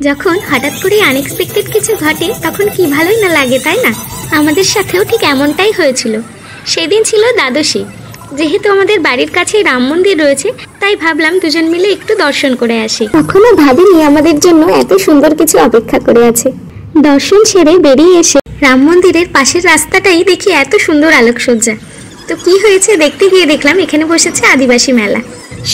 যখন হঠাৎ করে আনএক্সপেক্টেড কিছু ঘটে তখন কি ভালোই না লাগে, তাই না? আমাদের সাথেও ঠিক এমনটাই হয়েছিল। সেদিন ছিল দ্বাদশী। যেহেতু আমাদের বাড়ির কাছেই রাম মন্দির রয়েছে, তাই ভাবলাম দুজন মিলে একটু দর্শন করে আসি। কখনো ভাবিনি আমাদের জন্য এত সুন্দর কিছু অপেক্ষা করে আছে। দর্শন সেরে বেরিয়ে এসে রাম মন্দিরের পাশের রাস্তাটাই দেখি এত সুন্দর আলোকসজ্জা। তো কি হয়েছে দেখতে গিয়ে দেখলাম এখানে বসেছে আদিবাসী মেলা।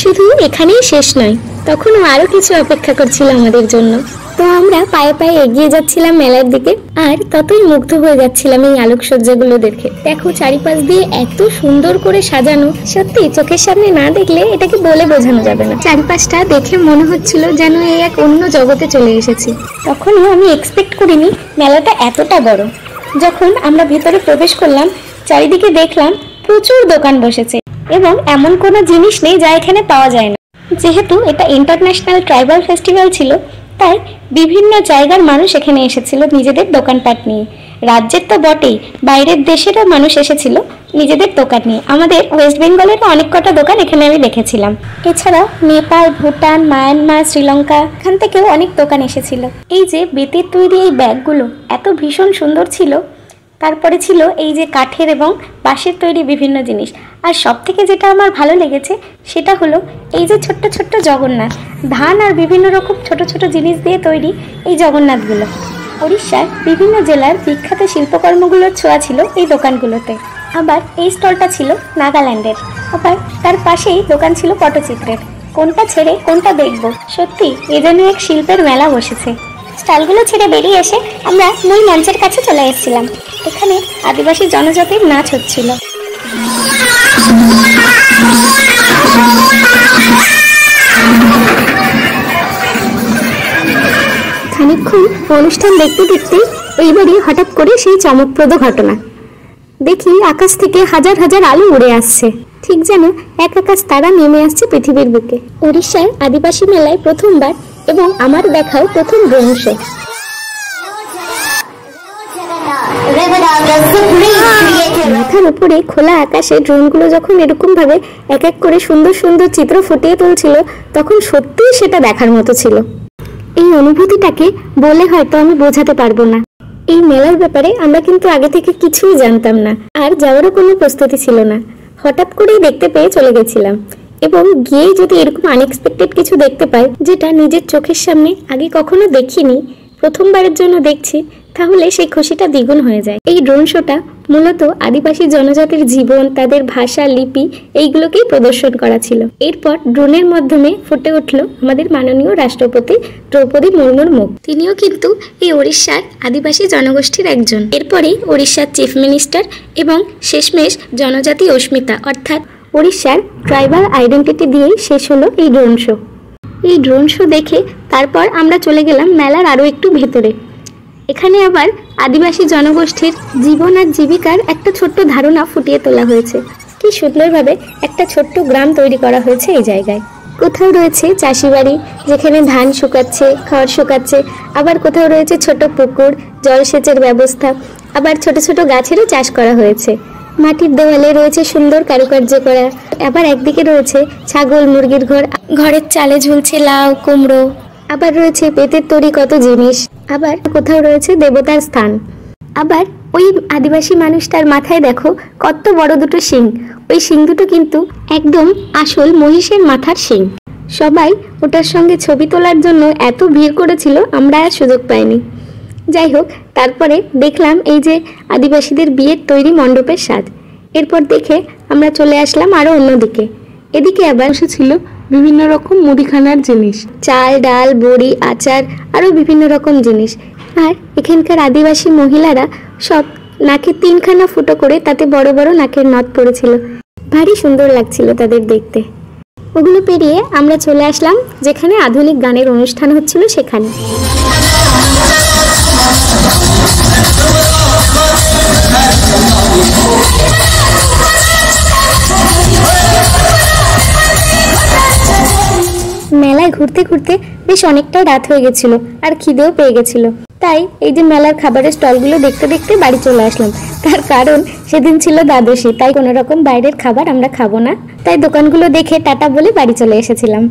শুধু এখানেই শেষ নয়, তখনও আরো কিছু অপেক্ষা করছিল আমাদের জন্য। তো আমরা পায়ে পায়ে এগিয়ে যাচ্ছিলাম মেলার দিকে, আর ততই মুগ্ধ হয়ে যাচ্ছিলাম এই আলোকসজ্জাগুলো দেখে। দেখো চারিপাশ দিয়ে এত সুন্দর করে সাজানো, সত্যি চোখের সামনে না দেখলে এটাকে বলে বোঝানো যাবে না। চারিপাশটা দেখে মনে হচ্ছিল যেন এই এক অন্য জগতে চলে এসেছি। তখনও আমি এক্সপেক্ট করিনি মেলাটা এতটা বড়। যখন আমরা ভেতরে প্রবেশ করলাম, চারিদিকে দেখলাম প্রচুর দোকান বসেছে এবং এমন কোনো জিনিস নেই যা এখানে পাওয়া যায় না। যেহেতু এটা ইন্টারন্যাশনাল ট্রাইবাল ফেস্টিভ্যাল ছিল, তাই বিভিন্ন জায়গার মানুষ এখানে এসেছিল নিজেদের দোকানপাট নিয়ে। রাজ্যের তো বটেই, বাইরের দেশেরও মানুষ এসেছিল নিজেদের দোকান নিয়ে। আমাদের ওয়েস্ট বেঙ্গলেরও অনেক কটা দোকান এখানে আমি দেখেছিলাম। এছাড়াও নেপাল, ভুটান, মায়ানমার, শ্রীলঙ্কা, এখান থেকেও অনেক দোকান এসেছিল। এই যে বেতের তৈরি এই ব্যাগগুলো এত ভীষণ সুন্দর ছিল। তারপরে ছিল এই যে কাঠের এবং বাঁশের তৈরি বিভিন্ন জিনিস। আর সব থেকে যেটা আমার ভালো লেগেছে সেটা হলো এই যে ছোট্ট ছোট্ট জগন্নাথ, ধান আর বিভিন্ন রকম ছোট ছোট জিনিস দিয়ে তৈরি এই জগন্নাথগুলো। উড়িষ্যার বিভিন্ন জেলার বিখ্যাত শিল্পকর্মগুলোর ছোঁয়া ছিল এই দোকানগুলোতে। আবার এই স্টলটা ছিল নাগাল্যান্ডের। আবার তার পাশেই দোকান ছিল পটচিত্রের। কোনটা ছেড়ে কোনটা দেখবো, সত্যি এ যেন এক শিল্পের মেলা বসেছে। স্টলগুলো ছেড়ে বেরিয়ে এসে আমরা মূল মঞ্চের কাছে চলে এসেছিলাম। এখানে আদিবাসী জনজাতির নাচ হচ্ছিল। খানিকক্ষণ অনুষ্ঠান দেখতে দেখতে এইবারই হঠাৎ করে সেই চমকপ্রদ ঘটনা। দেখি আকাশ থেকে হাজার হাজার আলো উড়ে আসছে, ঠিক যেন এক আকাশ তারা নেমে আসছে পৃথিবীর বুকে। উড়িষ্যার আদিবাসী মেলায় প্রথমবার এবং আমার দেখাও প্রথম ড্রোন শো। মাথার উপরে খোলা আকাশে ড্রোনগুলো যখন এরকম ভাবে এক এক করে সুন্দর সুন্দর চিত্র ফুটিয়ে তুলছিল, তখন সত্যিই সেটা দেখার মতো ছিল। এই অনুভূতিটাকে বলে হয়তো আমি বোঝাতে পারবো না। এই মেলার ব্যাপারে আমরা কিন্তু আগে থেকে কিছুই জানতাম না, আর যাওয়ারও কোনো প্রস্তুতি ছিল না। হঠাৎ করেই দেখতে পেয়ে চলে গেছিলাম, এবং গিয়ে যদি এরকম আনএক্সপেক্টেড কিছু দেখতে পাই যেটা নিজের চোখের সামনে আগে কখনো দেখিনি, প্রথমবারের জন্য দেখছি, তাহলে সেই খুশিটা দ্বিগুণ হয়ে যায়। এই ড্রোন শোটা মূলত আদিবাসী জনজাতির জীবন, তাদের ভাষা, লিপি এইগুলোকেই প্রদর্শন করা ছিল। এরপর ড্রোনের মাধ্যমে ফুটে উঠল আমাদের মাননীয় রাষ্ট্রপতি দ্রৌপদী মুর্মুর মুখ। তিনিও কিন্তু এই উড়িষ্যার আদিবাসী জনগোষ্ঠীর একজন। এরপরেই উড়িষ্যার চিফ মিনিস্টার এবং শেষমেশ জনজাতি অস্মিতা, অর্থাৎ উড়িষ্যার ট্রাইবাল আইডেন্টিটি দিয়েই শেষ হলো এই ড্রোন শো। এই ড্রোন শো দেখে তারপর আমরা চলে গেলাম মেলার আরও একটু ভেতরে। এখানে আবার আদিবাসী জনগোষ্ঠীর জীবন আর জীবিকার একটা ছোট্ট ধারণা ফুটিয়ে তোলা হয়েছে। কি সুন্দরভাবে একটা ছোট্ট গ্রাম তৈরি করা হয়েছে এই জায়গায়। কোথাও রয়েছে চাষি বাড়ি, যেখানে ধান শুকাচ্ছে, খড় শুকাচ্ছে। আবার কোথাও রয়েছে ছোট পুকুর, জলসেচের ব্যবস্থা। আবার ছোট ছোট গাছেরও চাষ করা হয়েছে। মাটির দেওয়ালে রয়েছে সুন্দর কারুকার্য করা। আবার একদিকে রয়েছে ছাগল মুরগির ঘর, ঘরের চালে ঝুলছে লাউ, কুমড়ো। আবার রয়েছে বেতের তৈরি কত জিনিস। আবার কোথাও রয়েছে দেবতার স্থান। আবার ওই আদিবাসী মানুষটার মাথায় দেখো কত বড় দুটো শিং। ওই শিং দুটো কিন্তু একদম আসল মহিষের মাথার শিং। সবাই ওটার সঙ্গে ছবি তোলার জন্য এত ভিড় করেছিল, আমরা আর সুযোগ পাইনি। যাই হোক, তারপরে দেখলাম এই যে আদিবাসীদের বিয়ের তৈরি মণ্ডপের সাজ। এরপর দেখে আমরা চলে আসলাম আরো অন্যদিকে। এদিকে আবার ছিল বিভিন্ন রকম মুদিখানার জিনিস, চাল, ডাল, বড়ি, আচার, আরো বিভিন্ন রকম জিনিস। আর এখানকার আদিবাসী মহিলারা সব নাকে 3খানা ফুটো করে তাতে বড় বড় নাকের নথ পড়েছিল। ভারী সুন্দর লাগছিল তাদের দেখতে। ওগুলো পেরিয়ে আমরা চলে আসলাম যেখানে আধুনিক গানের অনুষ্ঠান হচ্ছিল সেখানে। মেলায় ঘুরতে ঘুরতে বেশ অনেকটাই রাত হয়ে গেছিল, আর খিদেও পেয়ে গেছিল। তাই এই যে মেলার খাবারের স্টলগুলো দেখতে দেখতে বাড়ি চলে আসলাম। তার কারণ সেদিন ছিল দ্বাদশী, তাই কোনো রকম বাইরের খাবার আমরা খাবো না। তাই দোকানগুলো দেখে টাটা বলে বাড়ি চলে এসেছিলাম।